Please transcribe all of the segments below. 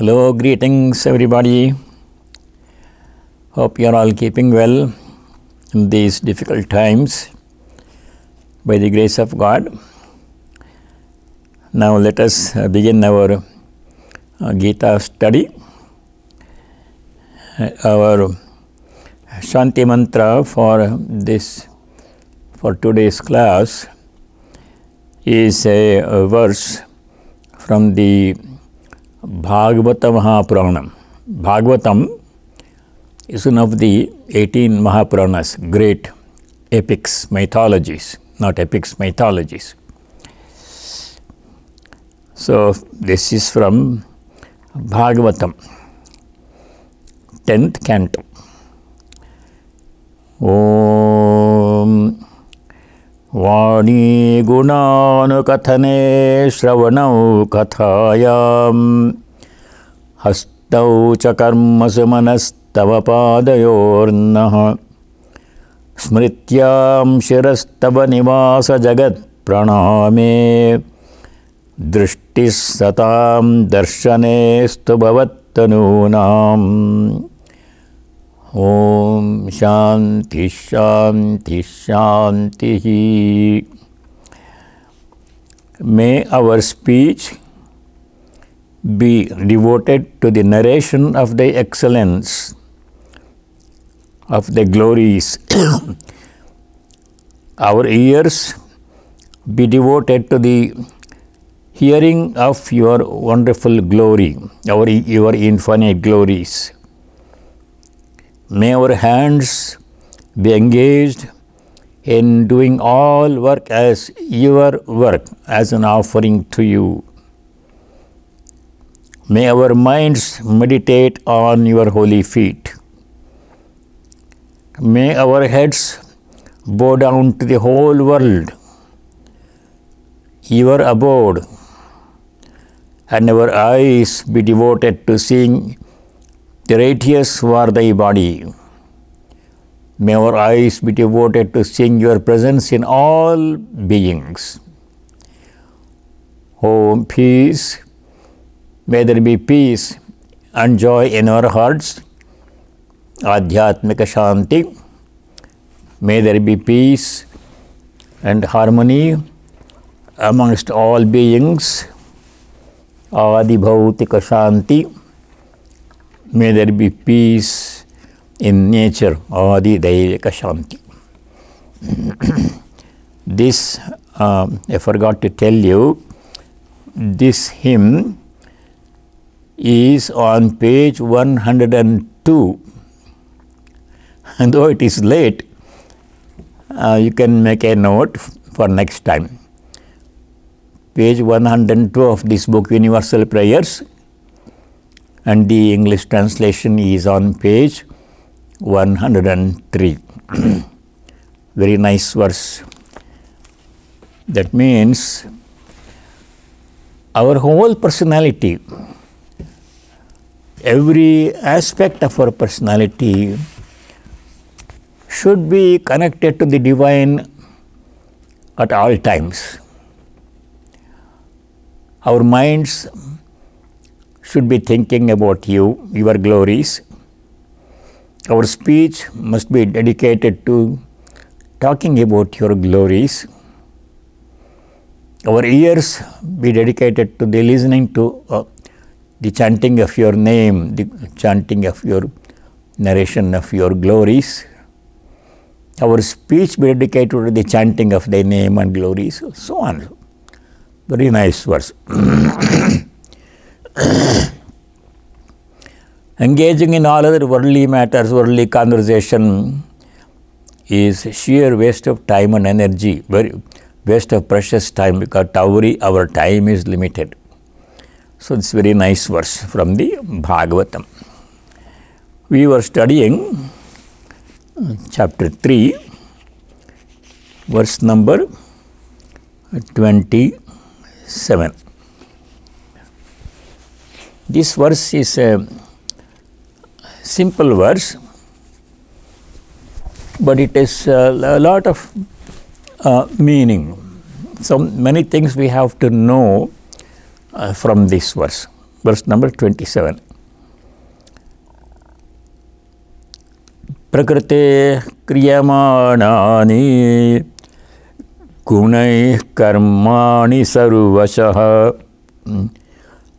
Hello, greetings everybody. Hope you are all keeping well in these difficult times by the grace of God. Now let us begin our Gita study. Our Shanti mantra for today's class is a verse from the Bhagavata Mahapurana. Bhagavatam is one of the 18 Mahapuranas, great epics, mythologies, not epics, mythologies. So this is from Bhagavatam, 10th canto. Om Vani Gunanukathane Shravanau Kathayam Hastau Chakarmasu Manastava Padayornaha Smrityam Shirastava Nivasa Jagat Praname Drishtis Satam Darshane Stubhavattanunam. Om Shanti Shanti Shanti. May our speech be devoted to the narration of the excellence of the glories. Our ears be devoted to the hearing of your wonderful glory, your infinite glories. May our hands be engaged in doing all work as your work, as an offering to you. May our minds meditate on your holy feet. May our heads bow down to the whole world, your abode, and our eyes be devoted to seeing the radius for thy body. May our eyes be devoted to seeing your presence in all beings. Om peace. May there be peace and joy in our hearts. Adhyatmika Shanti. May there be peace and harmony amongst all beings. Adibhautika Shanti. May there be peace in nature. Adi Daivika Shanti. This, I forgot to tell you, this hymn is on page 102. And though it is late, you can make a note for next time. Page 102 of this book, Universal Prayers, and the English translation is on page 103. Very nice verse. That means our whole personality, every aspect of our personality should be connected to the divine at all times. Our minds should be thinking about you, your glories. Our speech must be dedicated to talking about your glories. Our ears be dedicated to the listening to the chanting of your name, the chanting of your narration of your glories. Our speech be dedicated to the chanting of thy name and glories, so on. Very nice verse. Engaging in all other worldly matters, worldly conversation is sheer waste of time and energy, very waste of precious time, because our time is limited. So it's very nice verse from the Bhagavatam. We were studying chapter 3, verse number 27. This verse is a simple verse, but it is a lot of meaning. So many things we have to know from this verse. verse number 27. Prakrite kriyamanaani gunai karmani sarvasah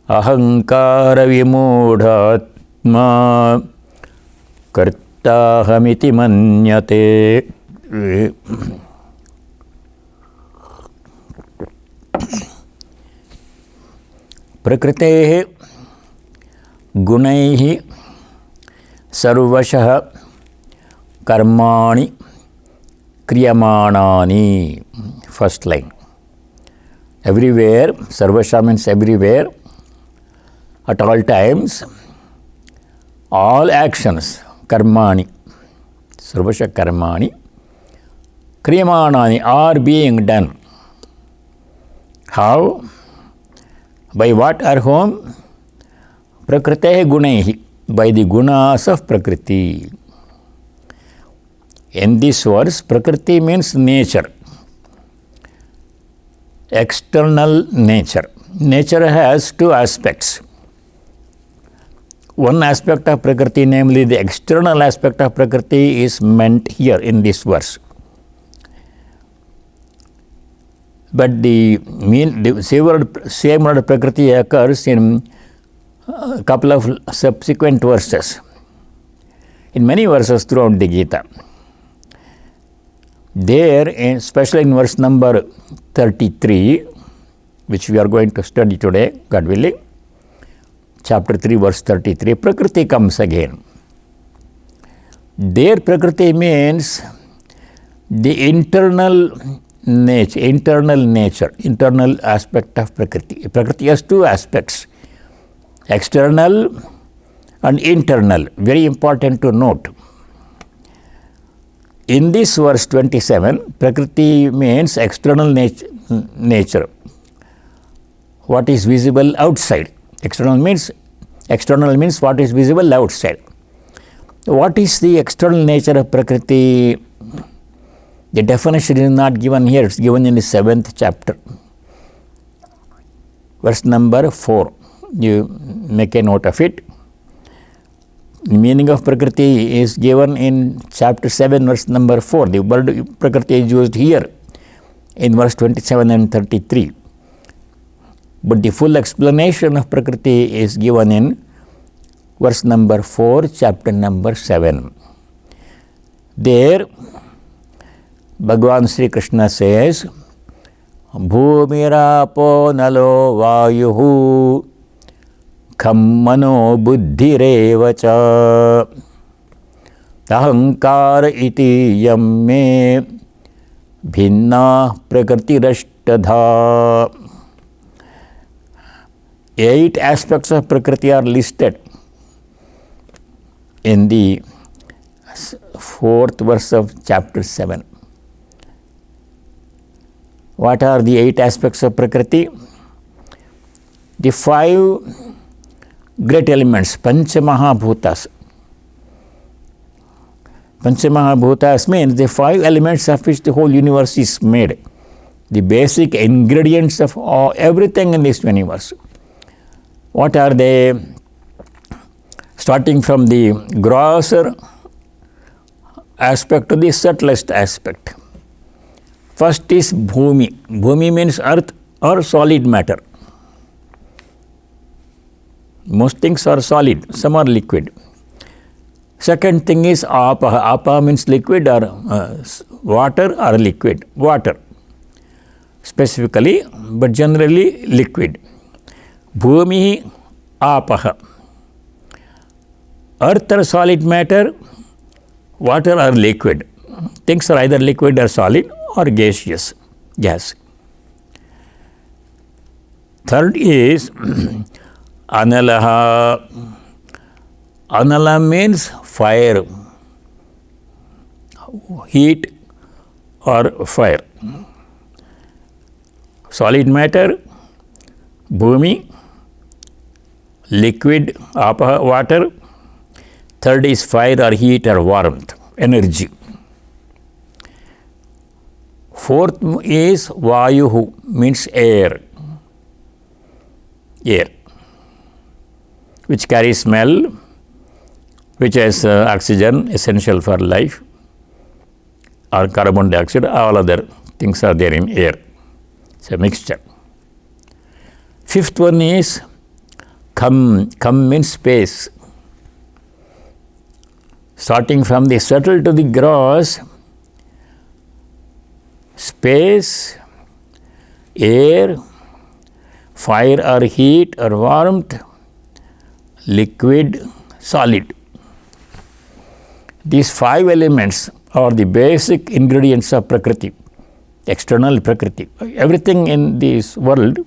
ahankara vimudhatma kartahamiti manyate. प्रकृतेः गुणैः सर्वशः कर्माणि क्रियमाणानि. First line. Everywhere, sarvasha means everywhere, at all times, all actions, karmani, sarvasha karmani, kriyamanani are being done. How? By what are whom? Prakritehi gunaihi, by the gunas of Prakriti. In this verse, Prakriti means nature, external nature. Nature has two aspects. One aspect of Prakriti, namely the external aspect of Prakriti, is meant here in this verse. But the same word Prakriti occurs in a couple of subsequent verses, in many verses throughout the Gita. There, especially in verse number 33, which we are going to study today, God willing, chapter 3, verse 33, Prakriti comes again. There, Prakriti means the internal nature, internal aspect of Prakriti. Prakriti has two aspects, external and internal. Very important to note. In this verse 27, Prakriti means external nature. What is visible outside. External means what is visible outside. What is the external nature of Prakriti? The definition is not given here, it's given in the 7th chapter. Verse number 4. You make a note of it. The meaning of Prakriti is given in chapter 7, verse number 4. The word Prakriti is used here in verse 27 and 33. But the full explanation of Prakriti is given in verse number 4, chapter number 7. There, Bhagavan Sri Krishna says, Bhumirapo nalo vayuhu khammano buddhirevacha ahankara iti yamme bhinna prakritirashtadha. 8 aspects of Prakriti are listed in the 4th verse of chapter 7. What are the 8 aspects of Prakriti? The 5 great elements, Panchamahabhutas. Panchamahabhutas means the 5 elements of which the whole universe is made. The basic ingredients of everything in this universe. What are they? Starting from the grosser aspect to the subtlest aspect. First is Bhumi. Bhumi means earth or solid matter. Most things are solid, some are liquid. Second thing is Apa. Apa means liquid or water or liquid. Water specifically, but generally liquid. Bhumi Apaha. Earth or solid matter, water or liquid. Things are either liquid or solid or gaseous, gas. Third is Analaha. Anala means fire, heat or fire. Solid matter, Bhumi, liquid, Apa, water. Third is fire or heat or warmth, energy. Fourth is Vayuhu, means air. Air. which carry smell, which has oxygen, essential for life, or carbon dioxide, all other things are there in air. It's a mixture. Fifth one is come. Come means space. Starting from the subtle to the gross, space, air, fire or heat or warmth, liquid, solid. These 5 elements are the basic ingredients of Prakriti, external Prakriti. Everything in this world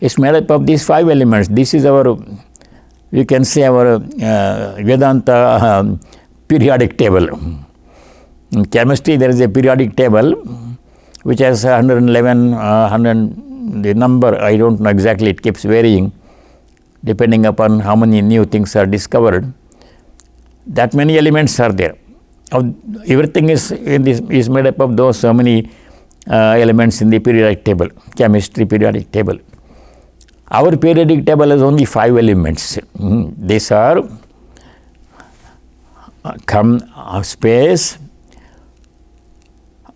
is made up of these 5 elements. This is our, we can say, our Vedanta periodic table. In chemistry, there is a periodic table which has 111, 100, the number, I don't know exactly, it keeps varying depending upon how many new things are discovered. That many elements are there. Everything is made up of those so many elements in the periodic table, chemistry periodic table. Our periodic table has only 5 elements. These are space,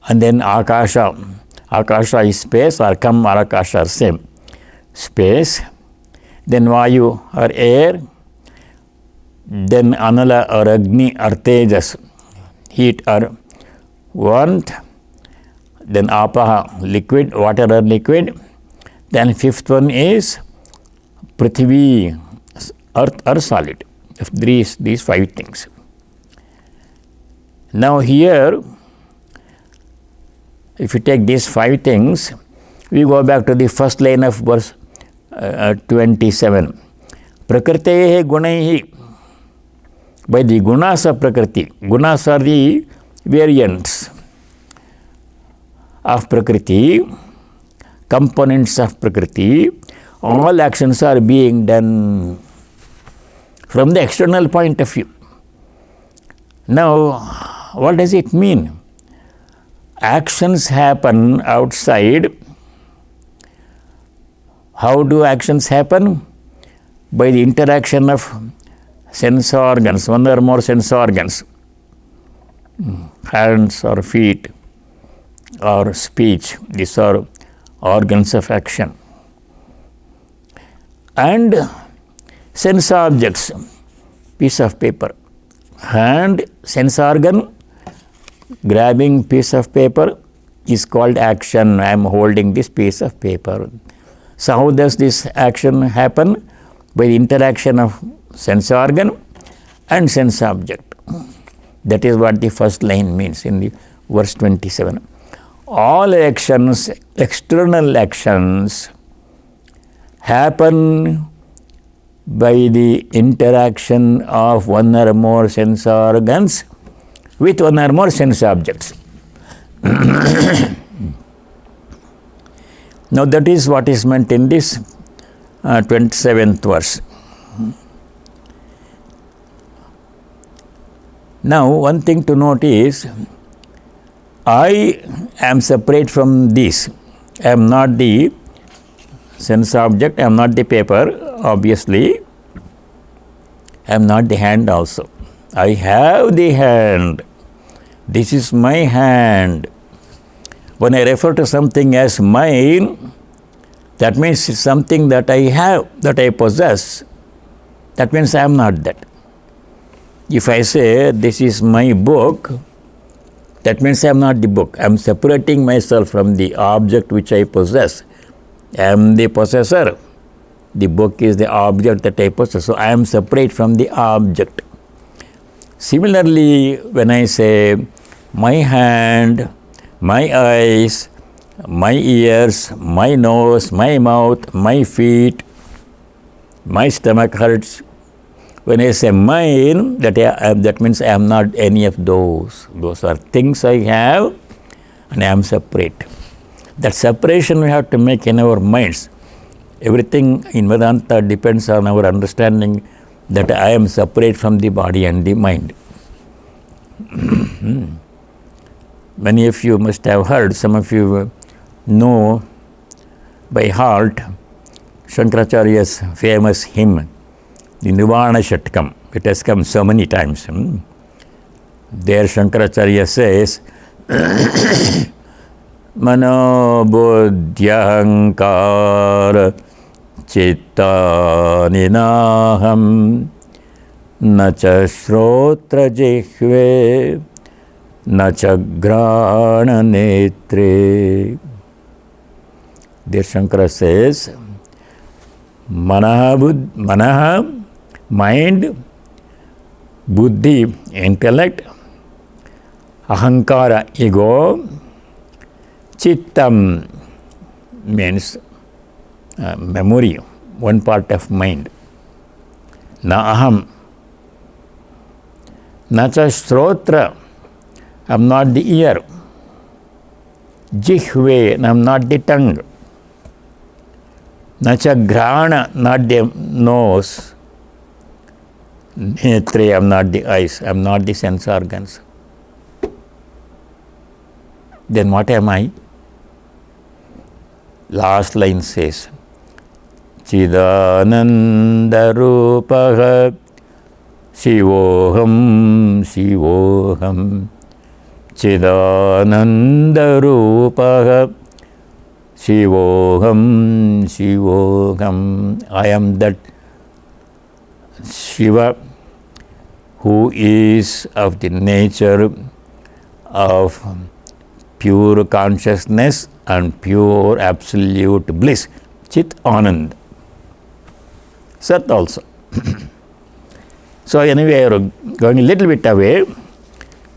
and then Akasha. Akasha is space, or Kam or Akasha are same. Space, then Vayu or air, then Anala or Agni or Tejas, heat or warmth, then Apaha, liquid, water or liquid. Then fifth one is Prithvi, earth or solid. These 5 things. Now here, if you take these 5 things, we go back to the first line of verse 27. Prakritehe gunaihi. By the gunas of Prakriti. Gunas are the variants of Prakriti, components of Prakriti. All actions are being done from the external point of view. Now, what does it mean? Actions happen outside. How do actions happen? By the interaction of sense organs, one or more sense organs, hands or feet or speech. These are organs of action. And sense objects, piece of paper. Hand, sense organ, grabbing piece of paper is called action. I am holding this piece of paper. So how does this action happen? By the interaction of sense organ and sense object. That is what the first line means in the verse 27. All actions, external actions, happen by the interaction of one or more sense organs with one or more sense objects. Now that is what is meant in this 27th verse. Now one thing to note is, I am separate from this. I am not the sense object, I am not the paper, obviously. I am not the hand also. I have the hand. This is my hand. When I refer to something as mine, that means it's something that I have, that I possess. That means I am not that. If I say this is my book, that means I am not the book. I am separating myself from the object which I possess. I am the possessor. The book is the object that I possess. So I am separate from the object. Similarly, when I say my hand, my eyes, my ears, my nose, my mouth, my feet, my stomach hurts. When I say mine, that means I am not any of those. Those are things I have and I am separate. That separation we have to make in our minds. Everything in Vedanta depends on our understanding that I am separate from the body and the mind. Many of you must have heard, some of you know by heart Shankaracharya's famous hymn, the Nirvana Shatkam. It has come so many times. There Shankaracharya says, Mano buddhyahankara citta ninaham nacha shrotra jihve nacha grana netre. There Shankara says, Manaha, mind, buddhi, intellect, ahankara, ego, chittam means memory, one part of mind. Na aham. Nacha shrotra, I am not the ear. Jihve, I am not the tongue. Nacha grana, not the nose. Netre, I am not the eyes. I am not the sense organs. Then what am I? Last line says, Chidananda Rupaha Shivoham Shivoham Chidananda Rupaha Shivoham Shivoham. I am that Shiva who is of the nature of pure consciousness and pure absolute bliss. Chit Anand. Sat also. So anyway, going a little bit away,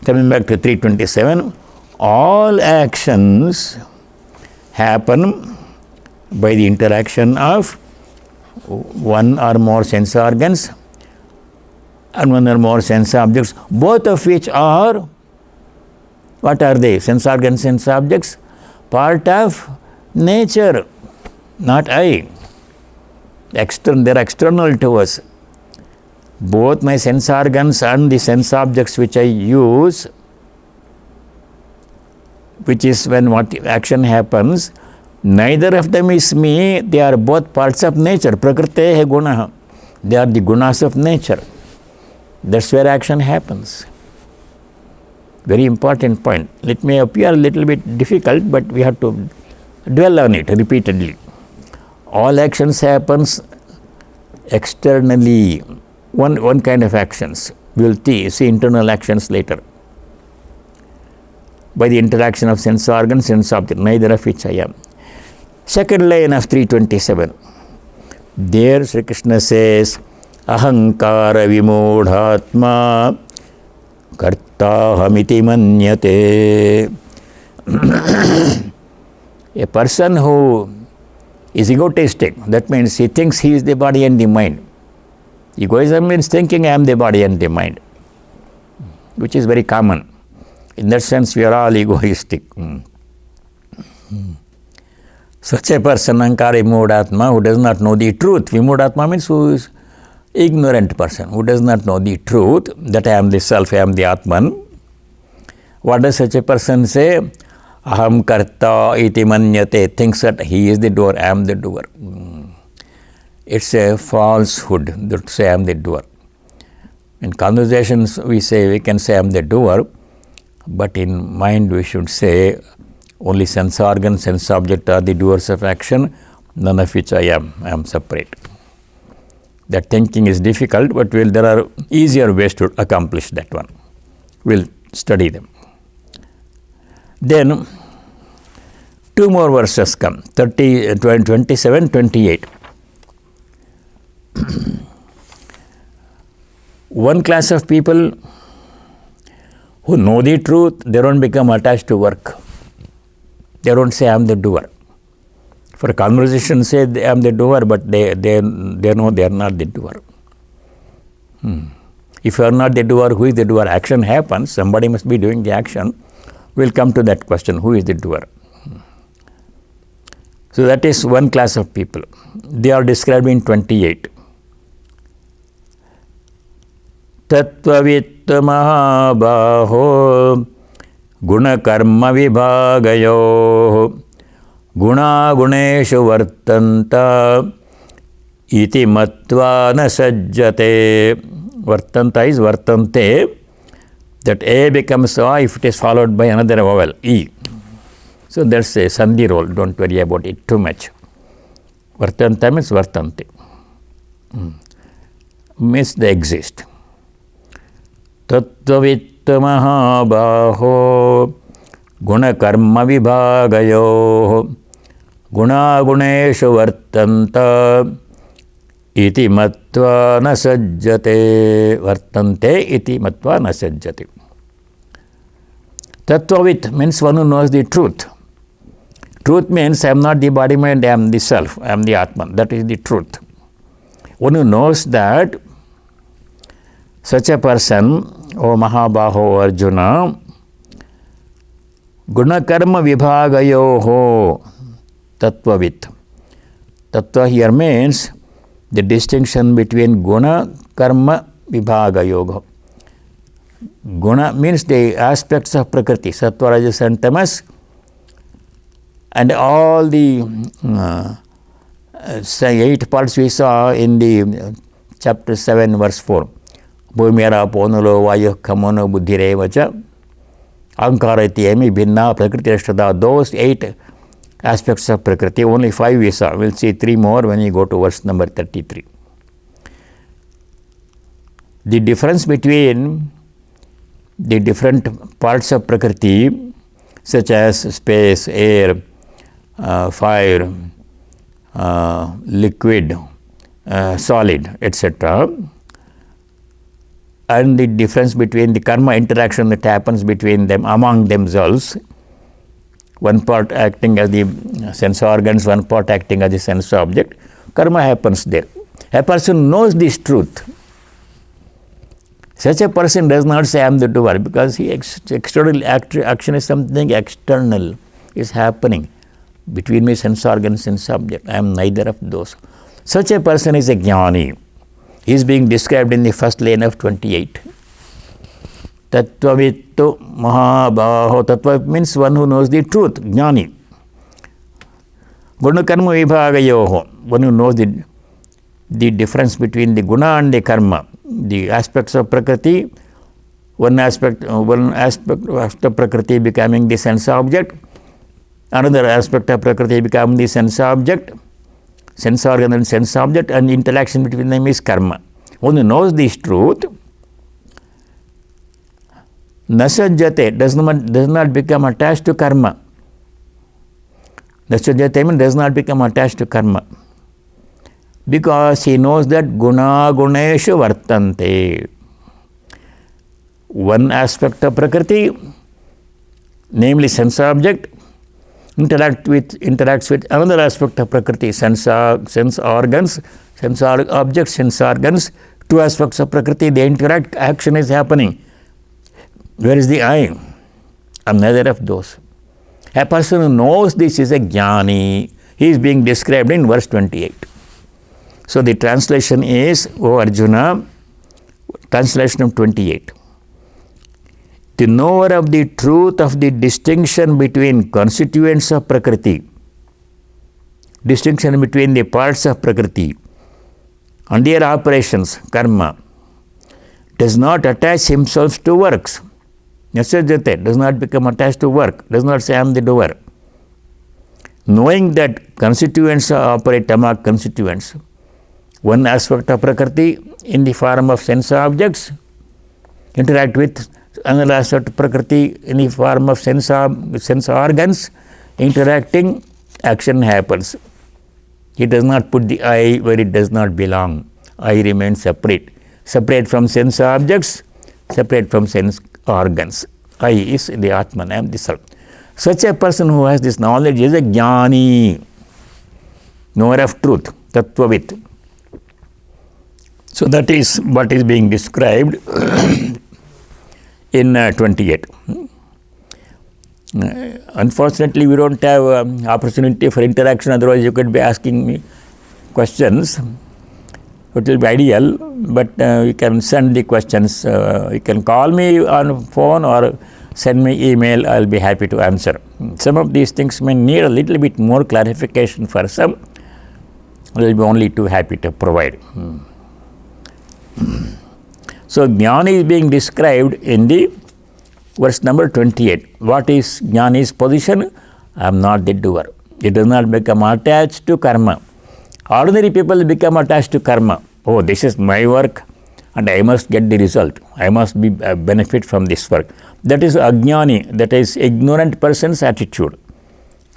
coming back to 327, all actions happen by the interaction of one or more sense organs and one or more sense objects, both of which are, what are they? Sense organs, sense objects, part of nature, not I. They're external to us. Both my sense organs and the sense objects which I use, which is when what action happens, neither of them is me, they are both parts of nature. Prakritehe gunaha. They are the gunas of nature. That's where action happens. Very important point. It may appear a little bit difficult, but we have to dwell on it repeatedly. All actions happens externally. One kind of actions. We will see internal actions later. By the interaction of sense organs, sense object, neither of which I am. Second line of 327. There Sri Krishna says, Ahankara vimodhatma kartahamiti manyate. A person who is egotistic, that means he thinks he is the body and the mind. Egoism means thinking I am the body and the mind, which is very common. In that sense, we are all egoistic. Such a person, Ahankara vimodhatma, who does not know the truth. Vimodhatma means who is ignorant person, who does not know the truth, that I am the self, I am the Atman. What does such a person say? Aham karta iti manyate, thinks that he is the doer, I am the doer. It's a falsehood to say I am the doer. In conversations we can say I am the doer, but in mind we should say only sense organ, sense object are the doers of action, none of which I am separate. That thinking is difficult, but there are easier ways to accomplish that one. We'll study them. Then, two more verses come, 27, 28. One class of people who know the truth, they don't become attached to work. They don't say, I am the doer. For a conversation, say, I am the doer, but they know they are not the doer. If you are not the doer, who is the doer? Action happens, somebody must be doing the action. We'll come to that question, who is the doer? So that is one class of people. They are described in 28. Tattvavitta mahabaho guna karma vibhagayo guna guneshu vartanta iti matva na sajjate. Vartanta is vartante. That A becomes A if it is followed by another vowel, E. So that's a sandhi role. Don't worry about it too much. Vartanta means vartante. Means they exist. Tattvavitta mahabaho gunakarma vibhagayo gunaguneshu vartanta iti matva na sajjate. Vartante iti matva na sajjate. Tattvavit means one who knows the truth. Truth means I am not the body mind, I am the self, I am the Atman. That is the truth. One who knows that, such a person, O Mahabaho Arjuna, gunakarma vibhagayoho tattvavit. Tattva here means the distinction between guna, karma, vibhagayoga. Guna means the aspects of Prakriti, Sattva, Rajas and Tamas, and all the 8 parts we saw in the chapter 7 verse 4. Bhumira ponulo vayu kamono buddhirevacha ankarati emi bhinna prakriti ashtada. Those 8 aspects of Prakriti, only 5 we saw. We'll see 3 more when we go to verse number 33. The difference between the different parts of Prakriti, such as space, air, fire, liquid, solid, etc., and the difference between the karma interaction that happens between them among themselves, one part acting as the sense organs, one part acting as the sense object, karma happens there. A person knows this truth. Such a person does not say I am the doer, because external action is something external is happening between me, sense organ, sense object. I am neither of those. Such a person is a jnani. He is being described in the first line of 28. Tattvavittu mahabaho. Tattva means one who knows the truth, jnani. Guna karma vibhagayoho. One who knows the difference between the guna and the karma, the aspects of Prakriti, one aspect of Prakriti becoming the sense object, another aspect of Prakriti becoming the sense object, sense organ and sense object, and interaction between them is karma. One who knows this truth, nasajjate, does not become attached to karma. Nasajjate means does not become attached to karma, because he knows that guna guneshu vartante. One aspect of Prakriti, namely sense object, interacts with another aspect of Prakriti, sense organs, sense objects, sense organs, 2 aspects of Prakriti, they interact, action is happening. Where is the I? I am neither of those. A person who knows this is a jnani. He is being described in verse 28. So the translation is, O Arjuna, translation of 28. The knower of the truth of the distinction between constituents of Prakriti, distinction between the parts of Prakriti and their operations, karma, does not attach himself to works. Nasajjate, does not become attached to work, does not say I am the doer. Knowing that constituents operate among constituents, one aspect of Prakriti in the form of sense objects interact with another aspect of Prakriti in the form of sense organs, interacting, action happens. He does not put the I where it does not belong. I remains separate from sense objects, separate from sense organs. I is the Atman, I am the Self. Such a person who has this knowledge is a jnani, knower of truth, tattvavit. So that is what is being described in 28. Unfortunately, we don't have opportunity for interaction, otherwise you could be asking me questions. It will be ideal, but you can send the questions. You can call me on phone or send me email. I will be happy to answer. Some of these things may need a little bit more clarification for some. they will be only too happy to provide. So Jnana is being described in the verse number 28. What is Jnani's position? I am not the doer. It does not become attached to karma. Ordinary people become attached to karma. Oh, this is my work and I must get the result. I must be benefit from this work. That is Ajnani, that is ignorant person's attitude.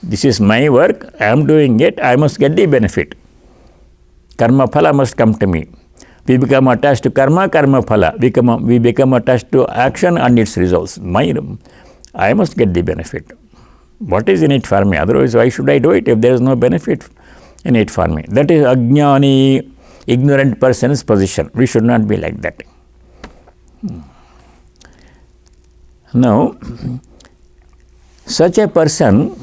This is my work, I am doing it, I must get the benefit. Karma phala must come to me. We become attached to karma, karma phala. We become attached to action and its results. I must get the benefit. What is in it for me? Otherwise, why should I do it if there is no benefit in it for me? That is Ajnani, ignorant person's position. We should not be like that. Now, such a person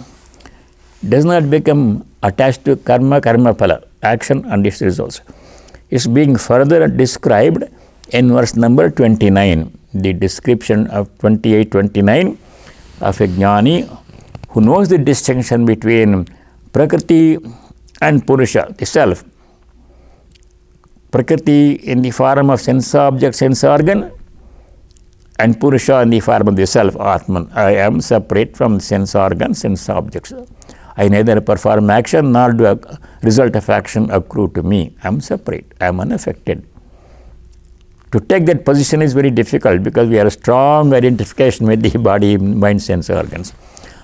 does not become attached to karma, karma phala, action and its results. It's being further described in verse number 29, the description of 28, 29 of a Jnani who knows the distinction between Prakriti and Purusha, the self. Prakriti in the form of sense object, sense organ, and Purusha in the form of the self, Atman. I am separate from sense organs, sense objects. I neither perform action nor do a result of action accrue to me. I am separate. I am unaffected. To take that position is very difficult because we have a strong identification with the body, mind, sense organs.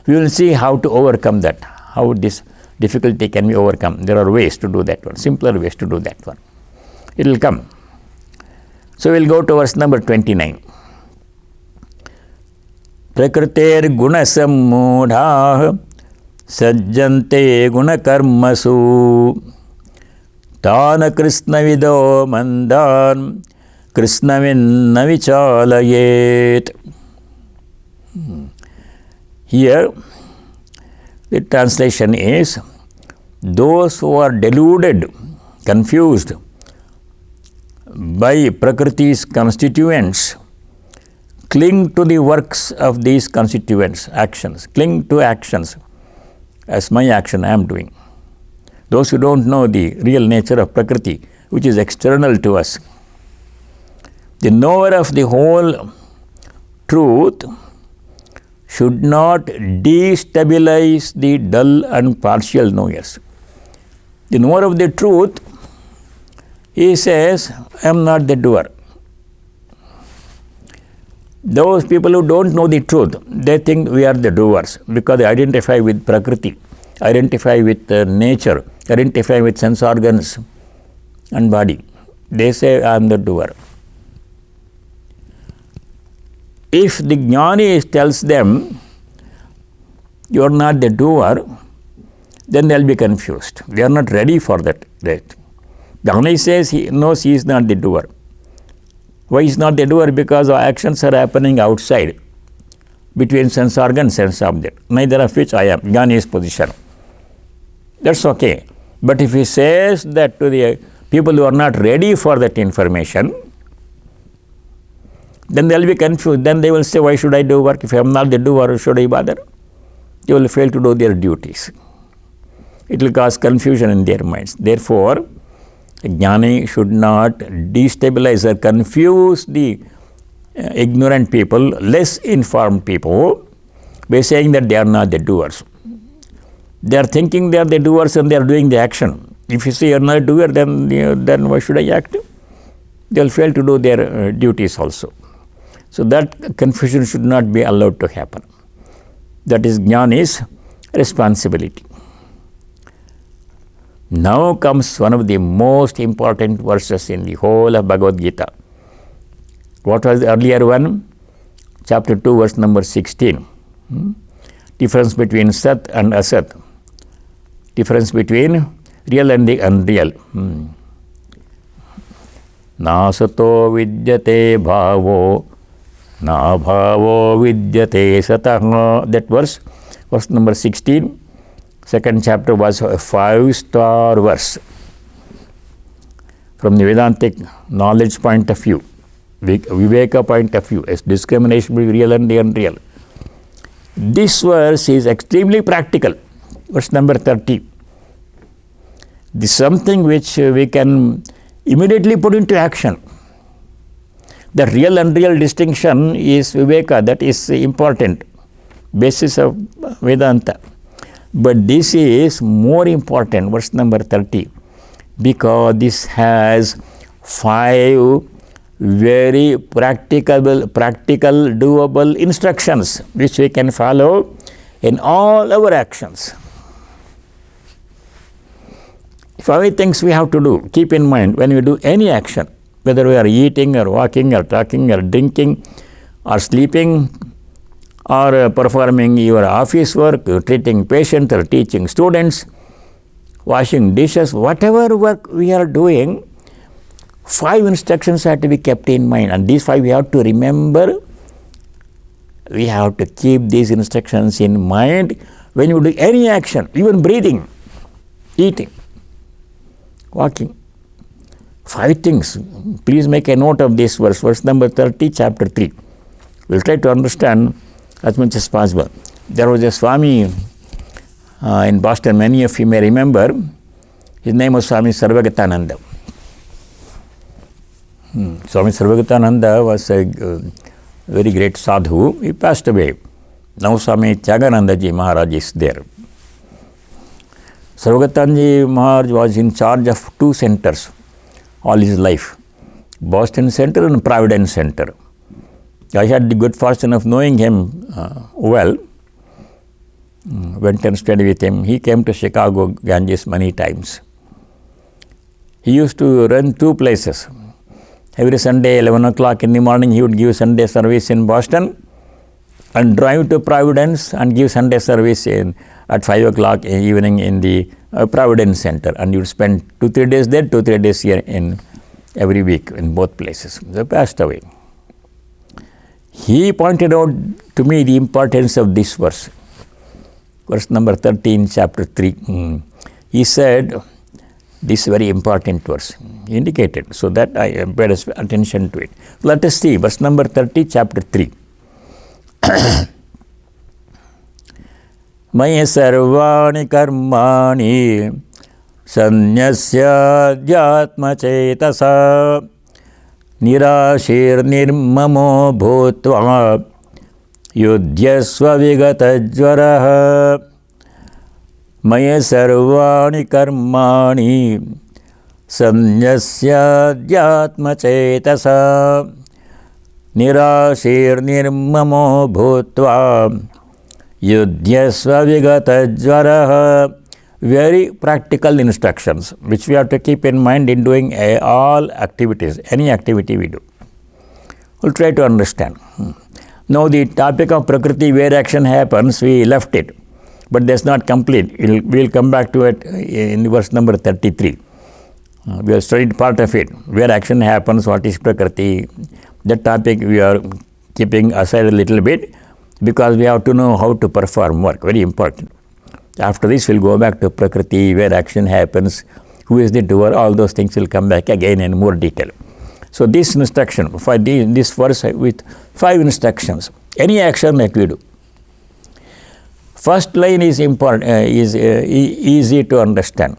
We will see how to overcome that, how this difficulty can be overcome. There are ways to do that one, simpler ways to do that one. It will come. So we will go to verse number 29. Prakriter gunasammudha sajjante gunakarmasu tana krishnavido mandan krishnavinna vichalayet. Here the translation is, those who are deluded, confused by Prakriti's constituents, cling to the works of these constituents, actions, cling to actions as my action I am doing. Those who don't know the real nature of Prakriti, which is external to us, the knower of the whole truth should not destabilize the dull and partial knowers. The knower of the truth, he says, I am not the doer. Those people who don't know the truth, they think we are the doers because they identify with Prakriti, identify with nature, identify with sense organs and body. They say, I am the doer. If the Jnani tells them, you are not the doer, then they will be confused. They are not ready for that. Jnani says he knows he is not the doer. Why is not the doer? Because our actions are happening outside, between sense organ and sense object, neither of which I am. Jnani's position. That's okay. But if he says that to the people who are not ready for that information, then they will be confused. Then they will say, why should I do work? If I am not the doer, should I bother? They will fail to do their duties. It will cause confusion in their minds. Therefore, Jnani should not destabilize or confuse the ignorant people, less informed people, by saying that they are not the doers. They are thinking they are the doers and they are doing the action. If you say you are not a doer, then why should I act? They will fail to do their duties also. So that confusion should not be allowed to happen. That is Jnani's responsibility. Now comes one of the most important verses in the whole of Bhagavad Gita. What was the earlier one? Chapter 2, verse number 16. Difference between Sat and Asat. Difference between real and the unreal. Nasato vidyate bhavo, na bhavo vidyate satah. That verse number 16. Second chapter was a 5-star verse. From the Vedantic knowledge point of view, Viveka point of view, as discrimination between real and the unreal. This verse is extremely practical. Verse number 30. This is something which we can immediately put into action. The real and unreal distinction is Viveka, that is important, basis of Vedanta. But this is more important, verse number 30, because this has 5 very practical, doable instructions which we can follow in all our actions. 5 things we have to do. Keep in mind when we do any action, whether we are eating or walking or talking or drinking or sleeping or performing your office work, treating patients or teaching students, washing dishes, whatever work we are doing, 5 instructions have to be kept in mind, and these 5 we have to remember. We have to keep these instructions in mind when you do any action, even breathing, eating, walking. 5 things. Please make a note of this verse, verse number 30, chapter 3. We'll try to understand as much as possible. There was a Swami in Boston, many of you may remember. His name was Swami Sarvagatananda. Swami Sarvagatananda was a very great sadhu. He passed away. Now Swami Tyaganandaji Maharaj is there. Sarvagatanji Maharaj was in charge of 2 centers all his life, Boston Center and Providence Center. I had the good fortune of knowing him well, went and studied with him. He came to Chicago, Ganges many times. He used to run 2 places. Every Sunday, 11 o'clock in the morning, he would give Sunday service in Boston and drive to Providence and give Sunday service at 5 o'clock in the evening in the Providence Center. And he would spend 2-3 days there, 2-3 days here in every week in both places. They passed away. He pointed out to me the importance of this verse. Verse number 13, chapter 3. He said, this very important verse. He indicated, so that I paid attention to it. Let us see, verse number 30, chapter 3. Maya sarvani karmani sanyasya jatma cetasa nirashir nirmamo bhutva yudhyasva vigatajvaraha. Maya sarvani karmani sanyasya jatma cetasa nirashir nirmamo bhutva yudhyasva vigatajvaraha. Very practical instructions which we have to keep in mind in doing all activities, any activity we do. We'll try to understand. Now the topic of Prakriti, where action happens, we left it, but that's not complete. We'll come back to it in verse number 33. We have studied part of it, where action happens, what is Prakriti. That topic we are keeping aside a little bit because we have to know how to perform work, very important. After this, we'll go back to Prakriti, where action happens, who is the doer, all those things will come back again in more detail. So this instruction, for this verse with 5 instructions, any action that we do. First line is important, easy to understand.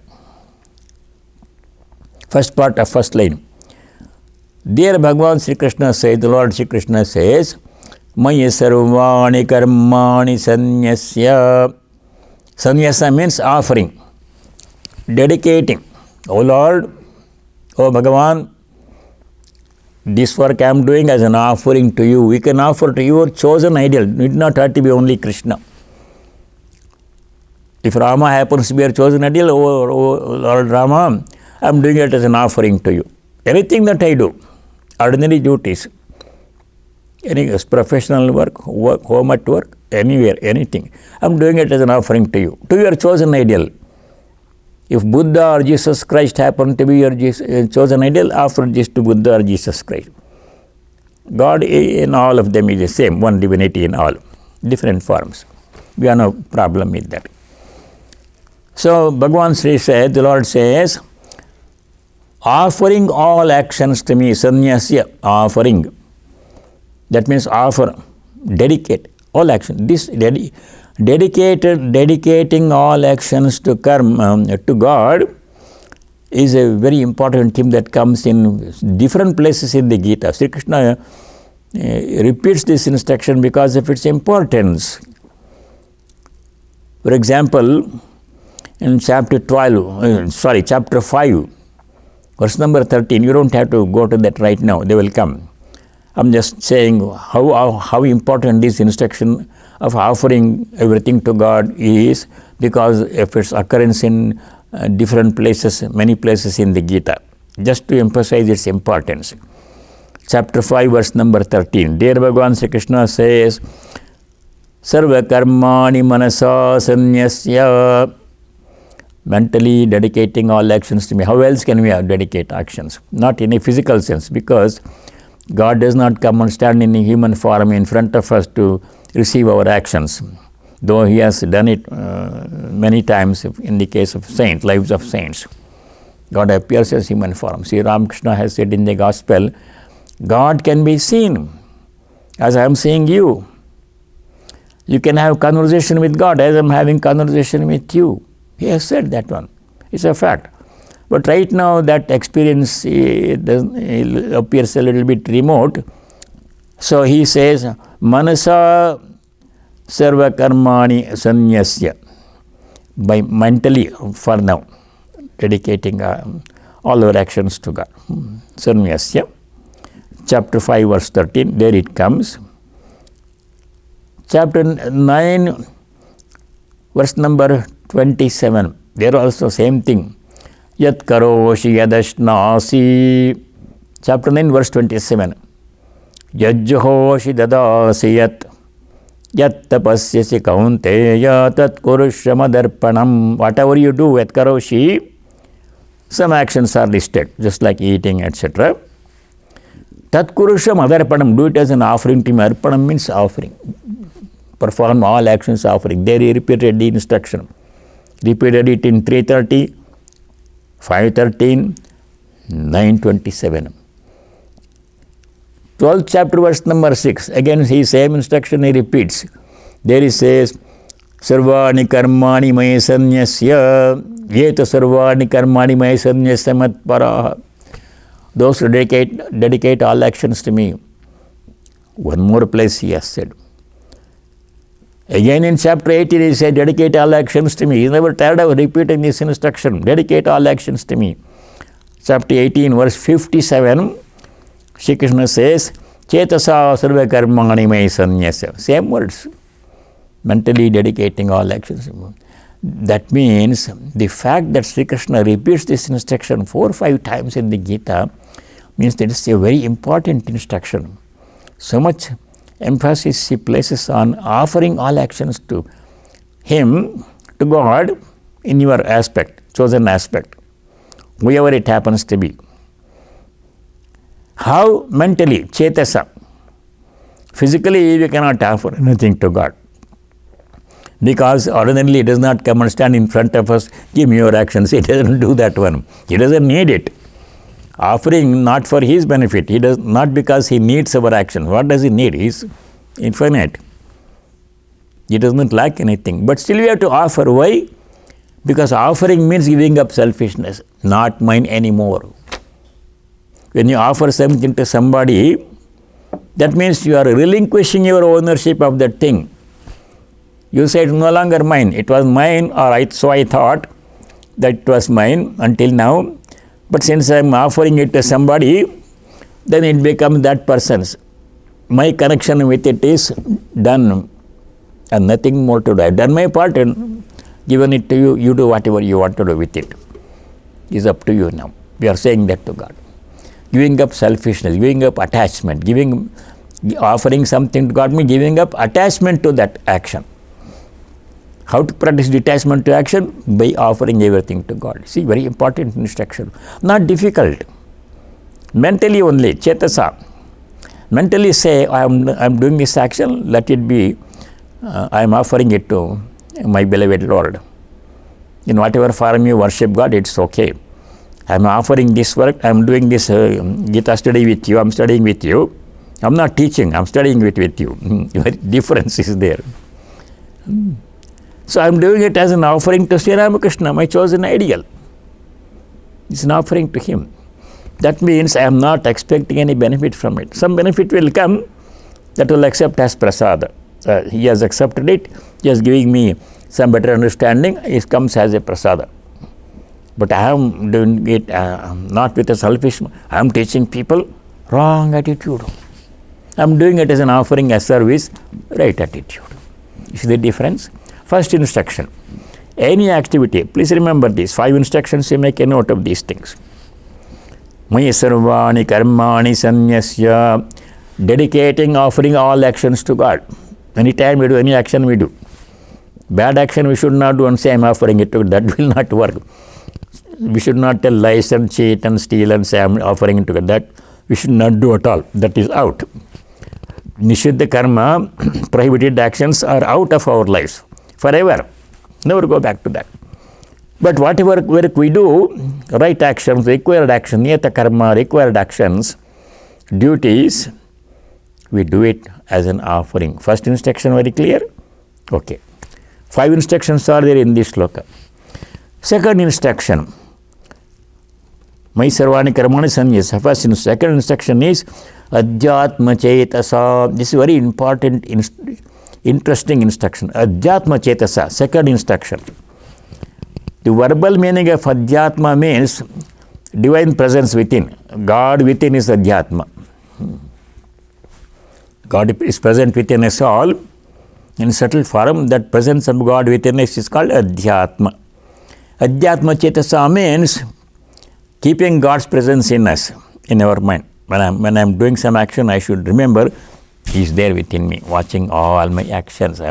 First part of first line. There Bhagavan Sri Krishna says, the Lord Sri Krishna says, Maya sarvani karmani sanyasya. Sanyasa means offering, dedicating. O Lord, O Bhagavan, this work I am doing as an offering to you. We can offer to your chosen ideal. It need not have to be only Krishna. If Rama happens to be your chosen ideal, O Lord Rama, I am doing it as an offering to you. Anything that I do, ordinary duties, any professional work, home at work, anywhere, anything, I am doing it as an offering to you, to your chosen ideal. If Buddha or Jesus Christ happen to be your chosen ideal, offer this to Buddha or Jesus Christ. God in all of them is the same, one divinity in all, different forms. We have no problem with that. So Bhagavan Sri said, the Lord says, offering all actions to me, sanyasya, offering. That means offer, dedicate all action. This dedicating all actions to karma, to God, is a very important theme that comes in different places in the Gita. Sri Krishna repeats this instruction because of its importance. For example, in chapter 5, verse number 13, you don't have to go to that right now, they will come. I'm just saying how important this instruction of offering everything to God is because of its occurrence in different places, many places in the Gita, just to emphasize its importance. Chapter 5, verse number 13, dear Bhagavan Sri Krishna says, Sarva karmani manasa sanyasya, mentally dedicating all actions to me. How else can we dedicate actions? Not in a physical sense, because God does not come and stand in a human form in front of us to receive our actions, though He has done it many times in the case of saints, lives of saints. God appears as human form. Sri Ramakrishna has said in the Gospel, God can be seen as I am seeing you. You can have conversation with God as I am having conversation with you. He has said that one. It's a fact. But right now that experience it appears a little bit remote. So he says, Manasa sarva karmani sanyasya. By mentally, for now, dedicating all our actions to God. Sanyasya. Chapter 5, verse 13, there it comes. Chapter 9, verse number 27, there also same thing. Yat karoshi yadashnasi. Chapter 9, verse 27. Yajjohoshi dadasi yat. Yat tapasyasi kaunteya tat kurushamadarpanam. Whatever you do at karoshi, some actions are listed, just like eating, etc. Tat kurushamadarpanam. Do it as an offering to me. Arpanam means offering. Perform all actions offering. There he repeated the instruction. Repeated it in 3:30, 5:13, 9:27. 12th chapter, verse number 6. Again, he same instruction he repeats. There he says, Sarvani karmani maya sanyasya, yeta sarvani karmani maya sanyasya matparaha. Those who dedicate all actions to me. One more place he has said. Again in chapter 18 he said, dedicate all actions to me. He never tired of repeating this instruction, dedicate all actions to me. Chapter 18, verse 57, Shri Krishna says, Chetasa sarva karmani maya sanyasya. Same words, mentally dedicating all actions. That means the fact that Shri Krishna repeats this instruction 4 or 5 times in the Gita means that it's a very important instruction. So much emphasis he places on offering all actions to Him, to God, in your aspect, chosen aspect, whoever it happens to be. How mentally, chetasa. Physically, we cannot offer anything to God, because ordinarily He does not come and stand in front of us, give me your actions. He doesn't do that one. He doesn't need it. Offering not for His benefit. He does not because He needs our action. What does He need? He is infinite. He does not lack anything. But still we have to offer. Why? Because offering means giving up selfishness. Not mine anymore. When you offer something to somebody, that means you are relinquishing your ownership of that thing. You say it's no longer mine. It was mine, or so I thought that it was mine until now. But since I am offering it to somebody, then it becomes that person's. My connection with it is done, and nothing more to do. I have done my part and given it to you. You do whatever you want to do with it. It's up to you now. We are saying that to God. Giving up selfishness, giving up attachment, offering something to God means giving up attachment to that action. How to practice detachment to action? By offering everything to God. See, very important instruction. Not difficult. Mentally only, chetasa. Mentally say, I am doing this action, let it be, I am offering it to my beloved Lord. In whatever form you worship God, it's okay. I am offering this work, I am doing this Gita study with you, I am studying with you. I am not teaching, I am studying with you. Difference is there. So I am doing it as an offering to Sri Ramakrishna, my chosen ideal. It's an offering to him. That means I am not expecting any benefit from it. Some benefit will come that will accept as prasada. He has accepted it, he is giving me some better understanding, it comes as a prasada. But I am doing it not with a selfish, I am teaching people, wrong attitude. I am doing it as an offering, as service, right attitude. You see the difference? First instruction, any activity, please remember these 5 instructions, you make a note of these things. Maya sarvani karmani sanyasya, dedicating, offering all actions to God. Anytime we do any action, we do. Bad action we should not do and say I am offering it to God. That will not work. We should not tell lies and cheat and steal and say I am offering it to God. That we should not do at all. That is out. Nishiddha karma, prohibited actions are out of our lives forever. Never go back to that. But whatever work we do, right actions, required action, niyata karma, required actions, duties, we do it as an offering. First instruction very clear? Okay. 5 instructions are there in this sloka. Second instruction, Mai sarvani karmani sanyasa. Second instruction is Adhyatma chetasa. This is very important, interesting instruction. Adhyatma chetasa, second instruction. The verbal meaning of Adhyatma means divine presence within. God within is Adhyatma. God is present within us all in subtle form. That presence of God within us is called Adhyatma. Adhyatma chetasa means keeping God's presence in us, in our mind. When I am doing some action, I should remember He is there within me, watching all my actions.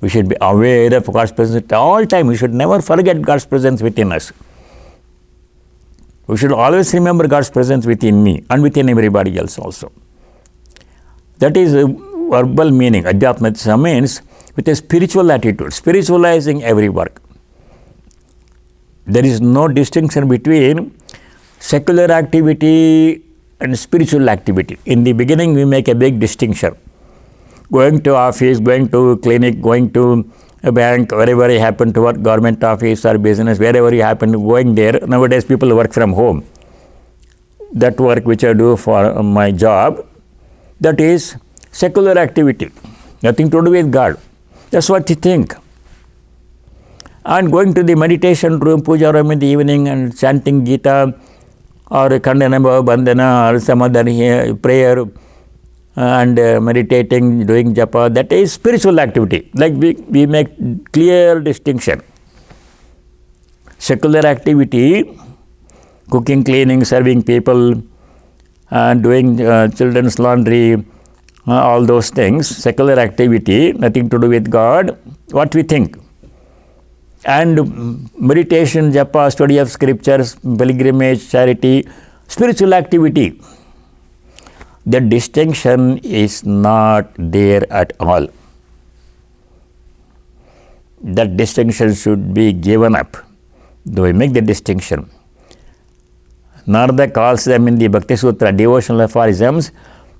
We should be aware of God's presence at all time. We should never forget God's presence within us. We should always remember God's presence within me and within everybody else also. That is a verbal meaning. Adhyatma means with a spiritual attitude, spiritualizing every work. There is no distinction between secular activity and spiritual activity. In the beginning, we make a big distinction. Going to office, going to clinic, going to a bank, wherever you happen to work, government office or business, wherever you happen to going there. Nowadays, people work from home. That work which I do for my job, that is secular activity, nothing to do with God. That's what you think. And going to the meditation room, puja room in the evening and chanting Gita or Kandanamba, Bandhana or some other prayer and meditating, doing japa, that is spiritual activity. Like we make clear distinction. Secular activity, cooking, cleaning, serving people, doing children's laundry, all those things, secular activity, nothing to do with God, what we think. And meditation, japa, study of scriptures, pilgrimage, charity, spiritual activity. The distinction is not there at all. That distinction should be given up. Though we make the distinction. Narada calls them in the Bhakti Sutra, devotional aphorisms,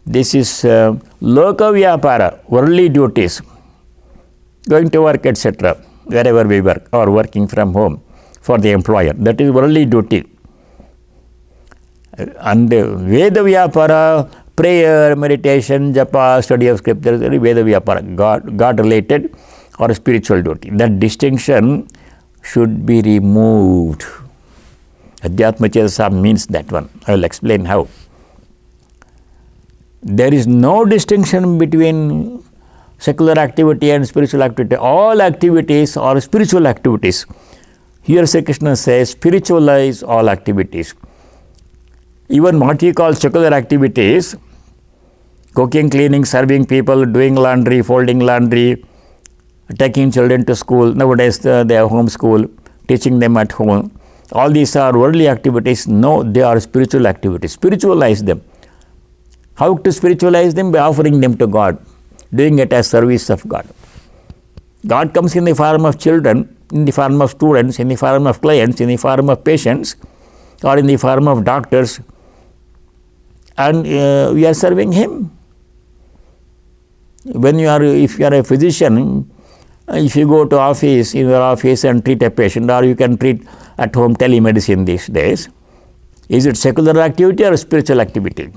this is loka vyapara, worldly duties, going to work, etc., wherever we work, or working from home for the employer. That is worldly duty. And Veda vyapara, prayer, meditation, japa, study of scriptures, Veda vyapara, God related or spiritual duty. That distinction should be removed. Adhyatma chetasa means that one. I will explain how. There is no distinction between secular activity and spiritual activity. All activities are spiritual activities. Here Sri Krishna says, spiritualize all activities. Even what we call secular activities, cooking, cleaning, serving people, doing laundry, folding laundry, taking children to school. Nowadays they have home school, teaching them at home. All these are worldly activities. No, they are spiritual activities. Spiritualize them. How to spiritualize them? By offering them to God, doing it as service of God. God comes in the form of children, in the form of students, in the form of clients, in the form of patients, or in the form of doctors, and we are serving Him. If you are a physician, if you go to office, in your office and treat a patient, or you can treat at home telemedicine these days, Is it secular activity or spiritual activity?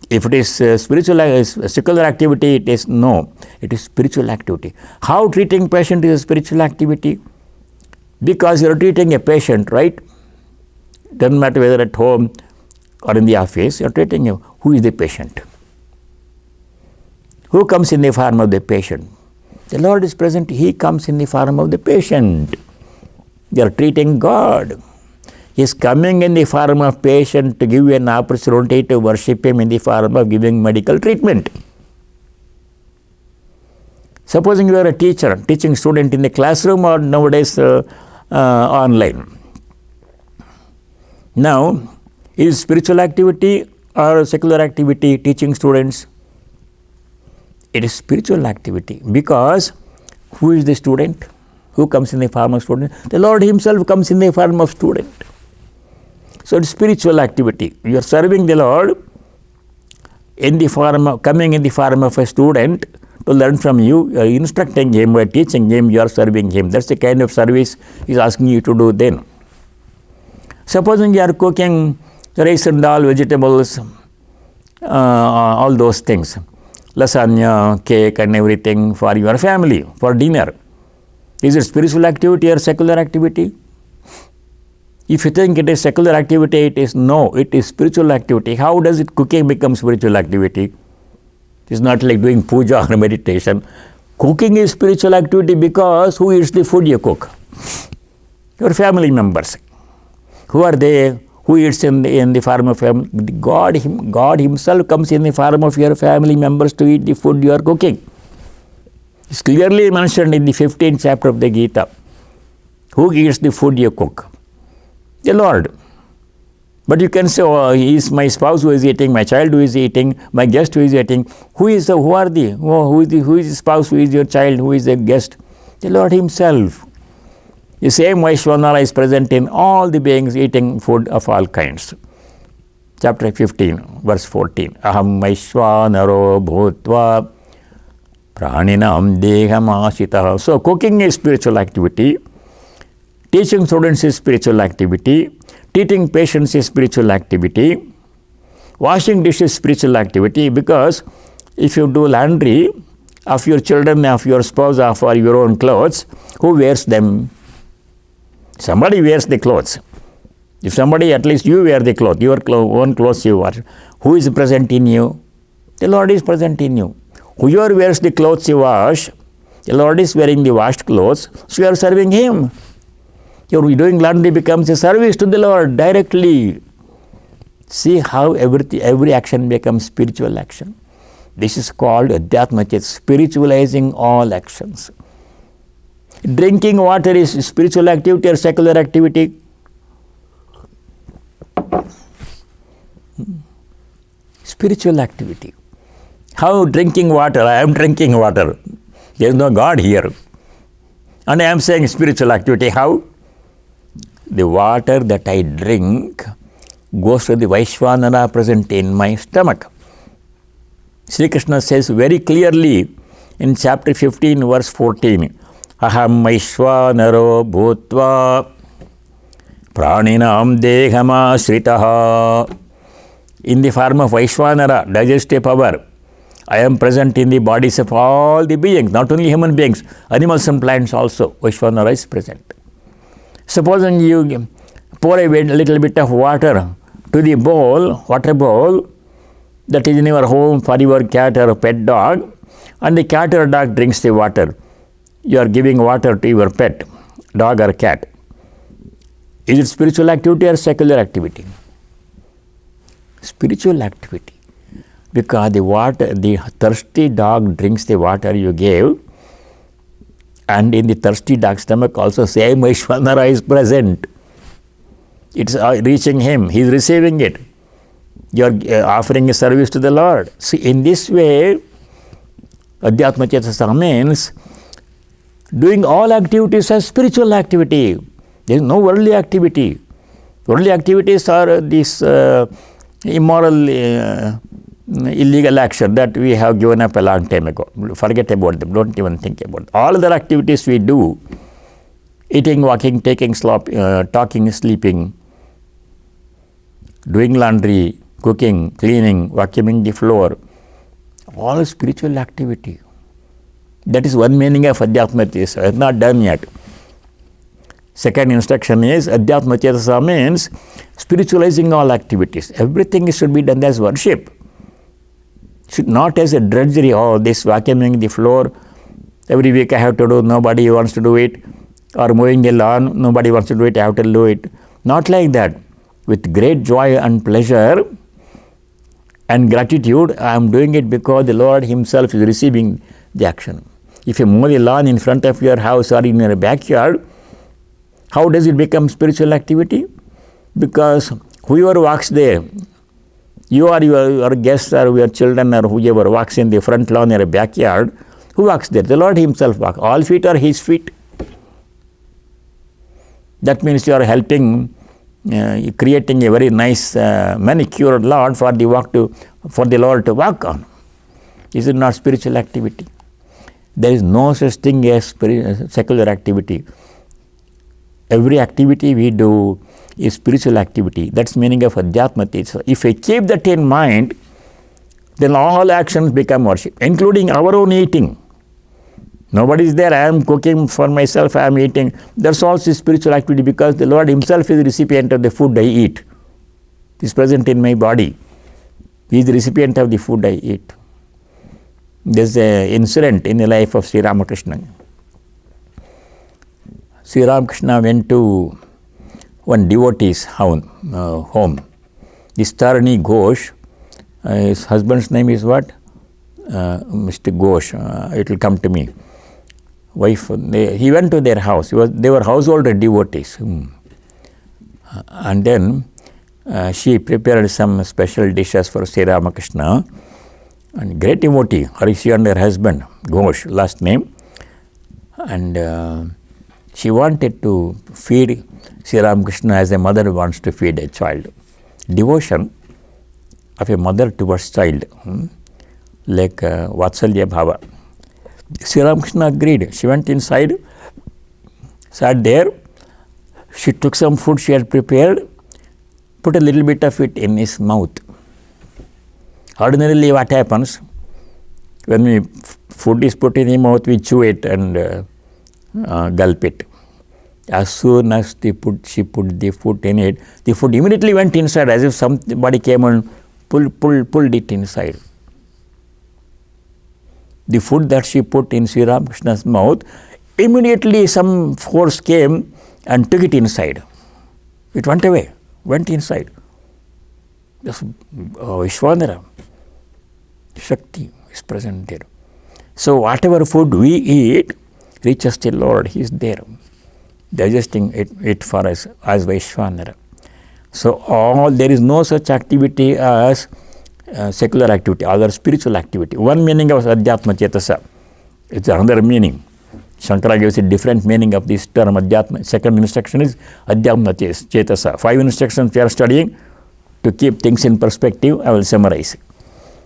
If it is secular activity, it is no. It is spiritual activity. How treating patient is a spiritual activity? Because you are treating a patient, right? Doesn't matter whether at home or in the office, you are treating him. Who is the patient? Who comes in the form of the patient? The Lord is present. He comes in the form of the patient. You are treating God. He is coming in the form of patient to give you an opportunity to worship Him in the form of giving medical treatment. Supposing you are a teacher, teaching student in the classroom or nowadays online. Now, is spiritual activity or secular activity teaching students? It is spiritual activity because who is the student? Who comes in the form of student? The Lord Himself comes in the form of student. So it's spiritual activity. You are serving the Lord in the form of, coming in the form of a student to learn from you. You are instructing him, you are teaching him, you are serving him. That's the kind of service He is asking you to do then. Supposing you are cooking rice and dal, vegetables, all those things, lasagna, cake and everything for your family, for dinner. Is it spiritual activity or secular activity? If you think it is secular activity, it is no, it is spiritual activity. How does it cooking become spiritual activity? It is not like doing puja or meditation. Cooking is spiritual activity because who eats the food you cook? Your family members. Who are they? Who eats in the form of family? God Himself comes in the form of your family members to eat the food you are cooking. It's clearly mentioned in the 15th chapter of the Gita. Who eats the food you cook? The Lord. But you can say, oh, He is my spouse who is eating, my child who is eating, my guest who is eating. Who is the spouse, who is your child, who is the guest? The Lord Himself. The same Vaishvanara is present in all the beings eating food of all kinds. Chapter 15, verse 14. Aham Vaishvanaro bhutva praninam deham ashitaha. So cooking is spiritual activity. Teaching students is spiritual activity. Treating patients is spiritual activity. Washing dishes is spiritual activity, because if you do laundry of your children, of your spouse, or for your own clothes, who wears them? Somebody wears the clothes. If somebody, at least you wear the cloth, your own clothes you wear. Who is present in you? The Lord is present in you. Whoever wears the clothes you wash, the Lord is wearing the washed clothes, so you are serving Him. Your doing laundry becomes a service to the Lord directly. See how every action becomes spiritual action. This is called Adhyatma Chet, spiritualizing all actions. Drinking water is spiritual activity or secular activity? Spiritual activity. How drinking water? I am drinking water. There is no God here. And I am saying spiritual activity. How? The water that I drink goes to the Vaishvanara present in my stomach. Sri Krishna says very clearly in chapter 15, verse 14, Aham Vaishvanaro bhutva praninam dehama shritaha. In the form of Vaishvanara, digestive power, I am present in the bodies of all the beings, not only human beings, animals and plants also. Vaishvanara is present. Supposing you pour a little bit of water to the bowl, water bowl, that is in your home for your cat or pet dog, and the cat or dog drinks the water. You are giving water to your pet, dog or cat. Is it spiritual activity or secular activity? Spiritual activity. Because the thirsty dog drinks the water you gave, and in the thirsty dog's stomach also same Vaishvanara is present. It's reaching him, he is receiving it. You are offering a service to the Lord. See, in this way, Adhyatma Chetasa means doing all activities as spiritual activity. There is no worldly activity. Worldly activities are this immoral, illegal action that we have given up a long time ago. Forget about them. Don't even think about them. All other activities we do eating, walking, taking, talking, sleeping, doing laundry, cooking, cleaning, vacuuming the floor, all spiritual activity. That is one meaning of Adhyatma Chetasa. It is not done yet. Second instruction is Adhyatma Chetasa means spiritualizing all activities. Everything should be done as worship. Should not as a drudgery. Oh, this vacuuming the floor, every week I have to do, nobody wants to do it. Or mowing the lawn, nobody wants to do it, I have to do it. Not like that. With great joy and pleasure and gratitude, I am doing it because the Lord Himself is receiving the action. If you mow the lawn in front of your house or in your backyard, how does it become spiritual activity? Because whoever walks there, you or your guests or your children or whoever walks in the front lawn or backyard, who walks there? The Lord Himself walks. All feet are His feet. That means you are helping, creating a very nice manicured lawn for the Lord to walk on. Is it not spiritual activity? There is no such thing as secular activity. Every activity we do is spiritual activity. That's meaning of Adhyatma Chetasa. If we keep that in mind, then all actions become worship, including our own eating. Nobody is there, I am cooking for myself, I am eating. That's also spiritual activity because the Lord Himself is the recipient of the food I eat. He is present in my body. He is the recipient of the food I eat. There is an incident in the life of Sri Ramakrishna. Sri Ramakrishna went to one devotee's home. This Tarani Ghosh, his husband's name is what? Mr. Ghosh, it will come to me. Wife, he went to their house. They were household devotees. And then she prepared some special dishes for Sri Ramakrishna. And great devotee, she and her husband, Ghosh, last name. And she wanted to feed Sri Ramakrishna as a mother wants to feed a child. Devotion of a mother towards child, like Vatsalya Bhava. Sri Ramakrishna agreed. She went inside, sat there. She took some food she had prepared, put a little bit of it in his mouth. Ordinarily what happens, when food is put in the mouth, we chew it and gulp it. As soon as she put the food in it, the food immediately went inside as if somebody came and pulled it inside. The food that she put in Sri Ramakrishna's mouth, immediately some force came and took it inside. It went away, went inside. Just Vishwanara, Shakti is present there. So whatever food we eat reaches the Lord, He is there, digesting it for us as Vaishwanara. So there is no such activity as secular activity, other spiritual activity. One meaning of Adhyatma Chetasa. It's another meaning. Shankara gives a different meaning of this term Adhyatma. Second instruction is Adhyatma Chetasa. 5 instructions we are studying. To keep things in perspective, I will summarize.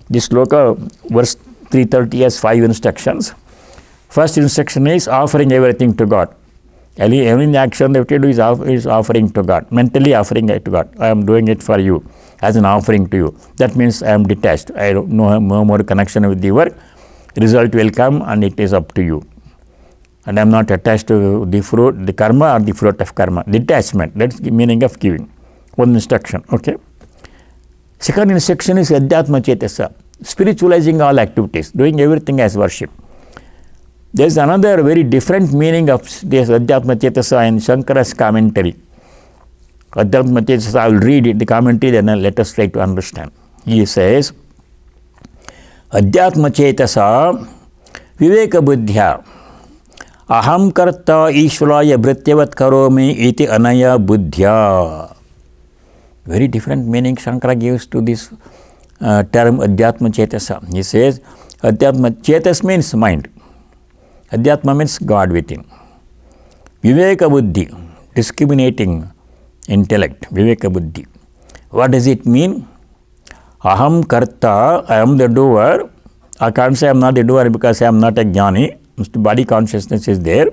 This sloka, verse 330 has 5 instructions. First instruction is offering everything to God. Any action that you do is offering to God, mentally offering it to God. I am doing it for you, as an offering to you. That means I am detached. I don't know no more connection with the work. Result will come and it is up to you. And I am not attached to the fruit, the karma or the fruit of karma. Detachment, that's the meaning of giving. One instruction, okay. Second instruction is Adhyatma Chetasa, spiritualizing all activities, doing everything as worship. There is another very different meaning of this Adhyatma Chetasa in Shankara's commentary. Adhyatma Chetasa, I will read it, the commentary, then let us try to understand. He says, Adhyatma Chetasa Viveka Buddhya Aham Karta Ishvaraya Bhrityavat Karomi Iti Anaya Buddhya. Very different meaning Shankara gives to this term Adhyatma Chetasa. He says, Adhyatma Chetas means mind. Adhyatma means God within. Viveka Buddhi, discriminating intellect, Viveka Buddhi. What does it mean? Aham Karta, I am the doer. I can't say I am not the doer because I am not a jnani. Body consciousness is there.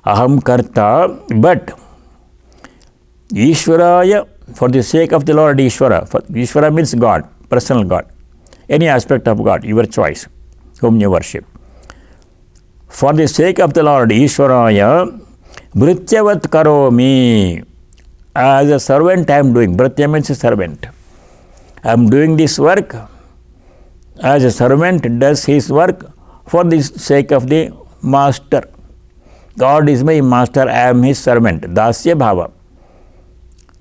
aham karta, but Ishwaraya, for the sake of the Lord Ishvara, Ishvara means God, personal God, any aspect of God, your choice, whom you worship. For the sake of the Lord Ishvaraya, Bhrityavat karomi, as a servant I am doing. Bhritya means a servant. I am doing this work as a servant does his work for the sake of the master. God is my master, I am his servant. Dasya bhava.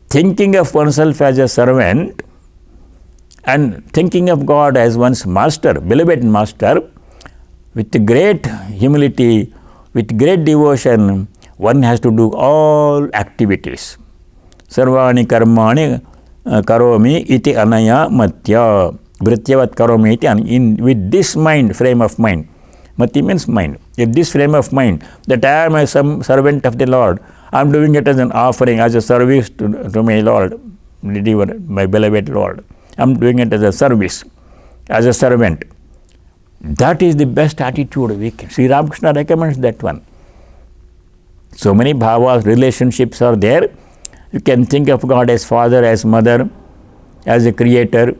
Thinking of oneself as a servant and thinking of God as one's master, beloved master, with great humility, with great devotion, one has to do all activities. Sarvani karmani karomi iti anaya matya. Bhrityavat karomi iti. With this mind, frame of mind. Mati means mind. With this frame of mind, that I am a servant of the Lord, I am doing it as an offering, as a service to my Lord, my beloved Lord. I am doing it as a service, as a servant. That is the best attitude we can. Sri Ramakrishna recommends that one. So many bhavas, relationships are there. You can think of God as father, as mother, as a creator,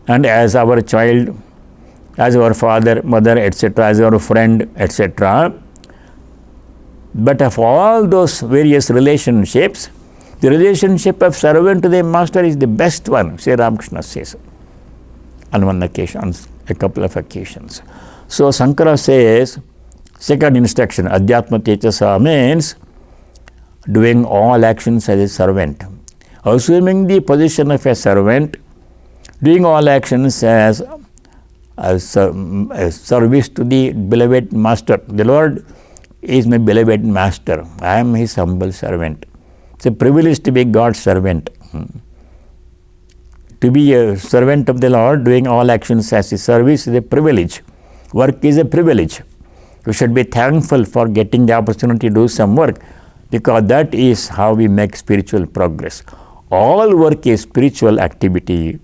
and as our child, as our father, mother, etc., as our friend, etc. But of all those various relationships, the relationship of servant to the master is the best one, Sri Ramakrishna says, on one occasion, a couple of occasions. So Sankara says, second instruction, Adhyatma Techasa, means doing all actions as a servant. Assuming the position of a servant, doing all actions as service to the beloved master. The Lord is my beloved master. I am his humble servant. It's a privilege to be God's servant. To be a servant of the Lord, doing all actions as a service is a privilege. Work is a privilege. You should be thankful for getting the opportunity to do some work, because that is how we make spiritual progress. All work is spiritual activity.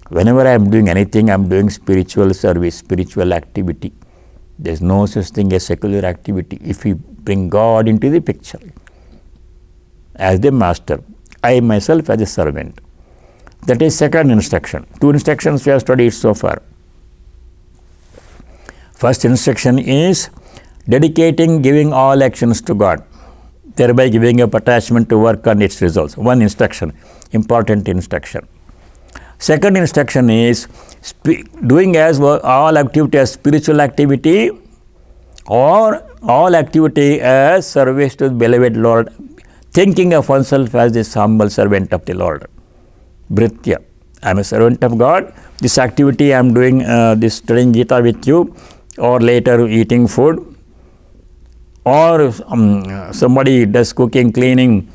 Whenever I am doing anything, I am doing spiritual service, spiritual activity. There is no such thing as secular activity if we bring God into the picture. As the master, I myself as a servant. That is second instruction. Two instructions we have studied so far. First instruction is dedicating, giving all actions to God, thereby giving up attachment to work and its results. One instruction, important instruction. Second instruction is doing as all activity as spiritual activity or all activity as service to the beloved Lord, thinking of oneself as this humble servant of the Lord. Bhritya. I am a servant of God. This activity I am doing, this studying Gita with you, or later eating food, or somebody does cooking, cleaning,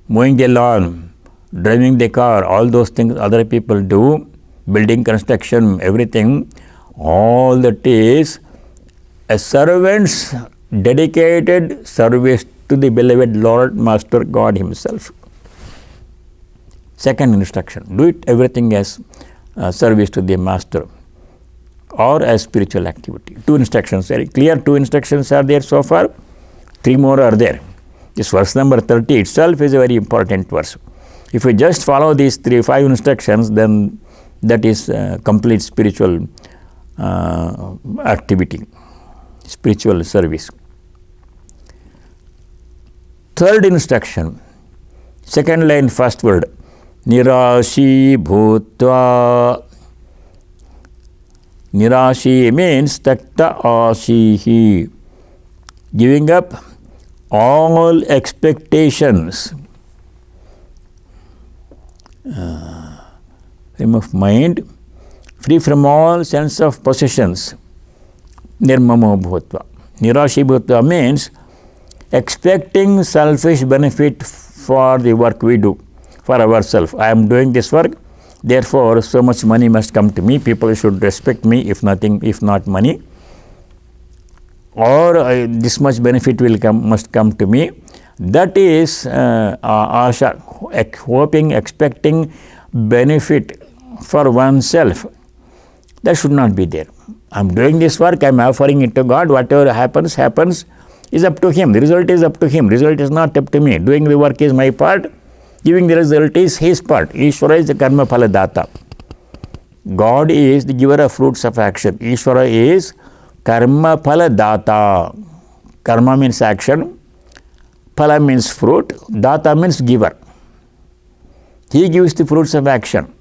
mowing the lawn, driving the car, all those things other people do, building, construction, everything, all that is a servant's dedicated service to the beloved Lord, Master God Himself. Second instruction, do it everything as service to the Master or as spiritual activity. Two instructions, very clear. Two instructions are there so far. Three more are there. This verse number 30 itself is a very important verse. If we just follow these 5 instructions, then that is complete spiritual activity, spiritual service. Third instruction, second line, first word, Nirashi Bhutva. Nirashi means Takta Asihi, giving up all expectations. Frame of mind, free from all sense of possessions. Nirmamo Bhutva. Nirashi Bhutva means expecting selfish benefit for the work we do, for ourselves. I am doing this work, therefore so much money must come to me, people should respect me, if not money, or this much benefit must come to me. That is asha, hoping, expecting benefit for oneself. That should not be there. I am doing this work, I am offering it to God, whatever happens, happens. is up to him. The result is up to him. Result is not up to me. Doing the work is my part. Giving the result is his part. Ishvara is the karma phala data. God is the giver of fruits of action. Ishvara is karma phala data. Karma means action. Phala means fruit. Data means giver. He gives the fruits of action.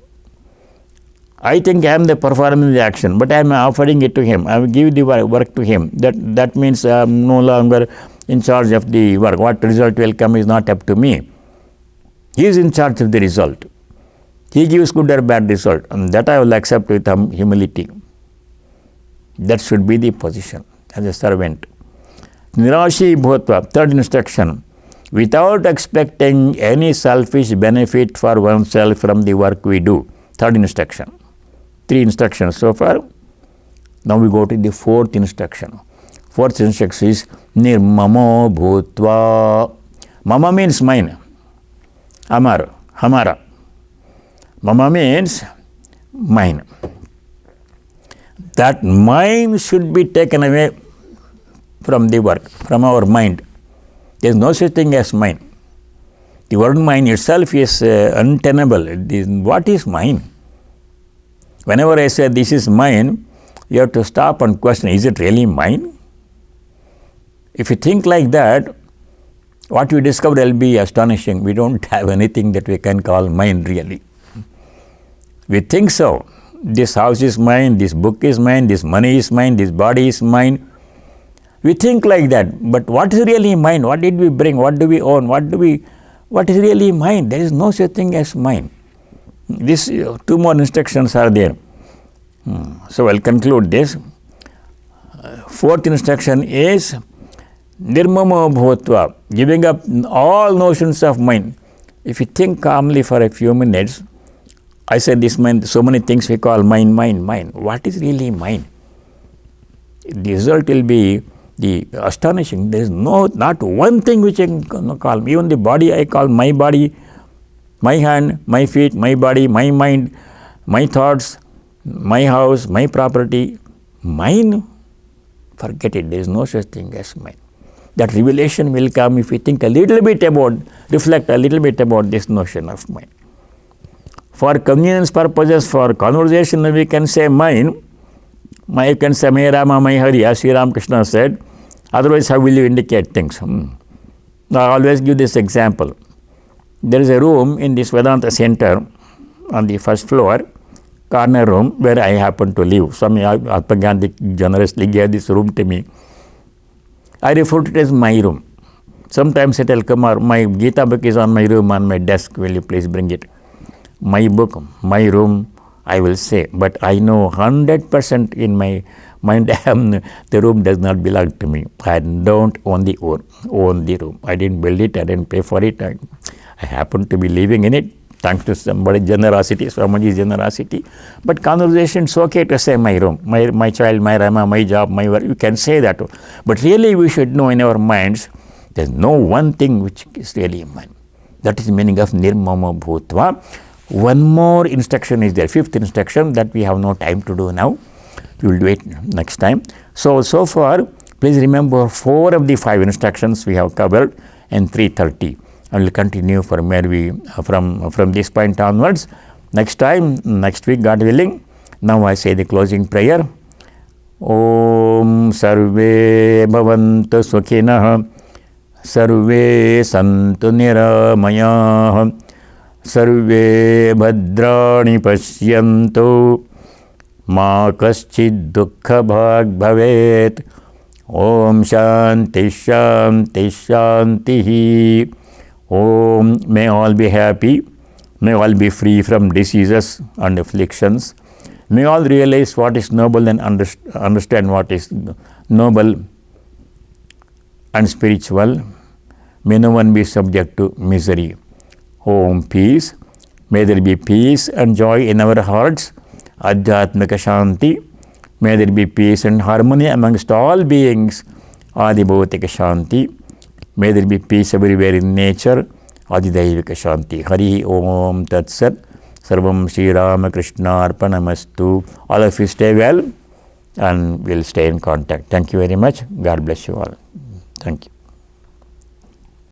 I think I am the performing the action, but I am offering it to him. I will give the work to him. That means I am no longer in charge of the work. What result will come is not up to me. He is in charge of the result. He gives good or bad result, and that I will accept with humility. That should be the position as a servant. Nirashi bhutva, third instruction. Without expecting any selfish benefit for oneself from the work we do. Third instruction. 3 instructions so far. Now we go to the 4th instruction. 4th instruction is nirmamo bhutva. Mama means mine. Amar, hamara. Mama means mine. That mine should be taken away from the work, from our mind. There is no such thing as mine. The word mine itself is untenable. What is mine? Whenever I say this is mine, you have to stop and question, is it really mine? If you think like that, what we discover will be astonishing. We don't have anything that we can call mine really. We think so. This house is mine, this book is mine, this money is mine, this body is mine. We think like that. But what is really mine? What did we bring? What do we own? What is really mine? There is no such thing as mine. These 2 more instructions are there. So I'll conclude this. 4th instruction is nirmamo bhutva, giving up all notions of mine. If you think calmly for a few minutes, I said this mine, so many things we call mine, mine, mine. What is really mine? The result will be the astonishing. There is not one thing which I can call. Even the body I call my body, my hand, my feet, my body, my mind, my thoughts, my house, my property. Mine, forget it. There is no such thing as mine. That revelation will come if we think a little bit about, reflect a little bit about this notion of mine. For convenience purposes, for conversation, we can say mine. You can say my Rama, my Hari, as Sri Ramakrishna said. Otherwise, how will you indicate things? I always give this example. There is a room in this Vedanta center on the 1st floor, corner room, where I happen to live. Swami Mahatma Gandhi generously gave this room to me. I refer to it as my room. Sometimes it will come out, my Gita book is on my room, on my desk. Will you please bring it? My book, my room, I will say. But I know 100% in my mind, the room does not belong to me. I don't own the room. I didn't build it. I didn't pay for it. I happen to be living in it, thanks to somebody's generosity, Swamiji's generosity. But conversation, it's okay to say my room, my child, my Rama, my job, my work. You can say that. But really we should know in our minds, there's no one thing which is really mine. That is the meaning of nirmamo bhutva. One more instruction is there, 5th instruction, that we have no time to do now. We will do it next time. So far, please remember 4 of the 5 instructions we have covered and 3:30. I will continue from this point onwards. Next time, next week, God willing. Now I say the closing prayer. Om sarve bhavantu sukhinah, sarve santu niramayah, sarve bhadrani pashyantu, ma kaschid dukkha bhag bhavet. Om shanti shanti shanti. Om, may all be happy, may all be free from diseases and afflictions. May all realize what is noble and understand what is noble and spiritual. May no one be subject to misery. Om, peace. May there be peace and joy in our hearts. Adhyatmika Shanti. May there be peace and harmony amongst all beings. Adibhautika Shanti. May there be peace everywhere in nature. Adidaivika Shanti. Hari Om Tat Sat. Sarvam Sri Ramakrishna Arpanamastu. All of you stay well and we'll stay in contact. Thank you very much. God bless you all. Thank you.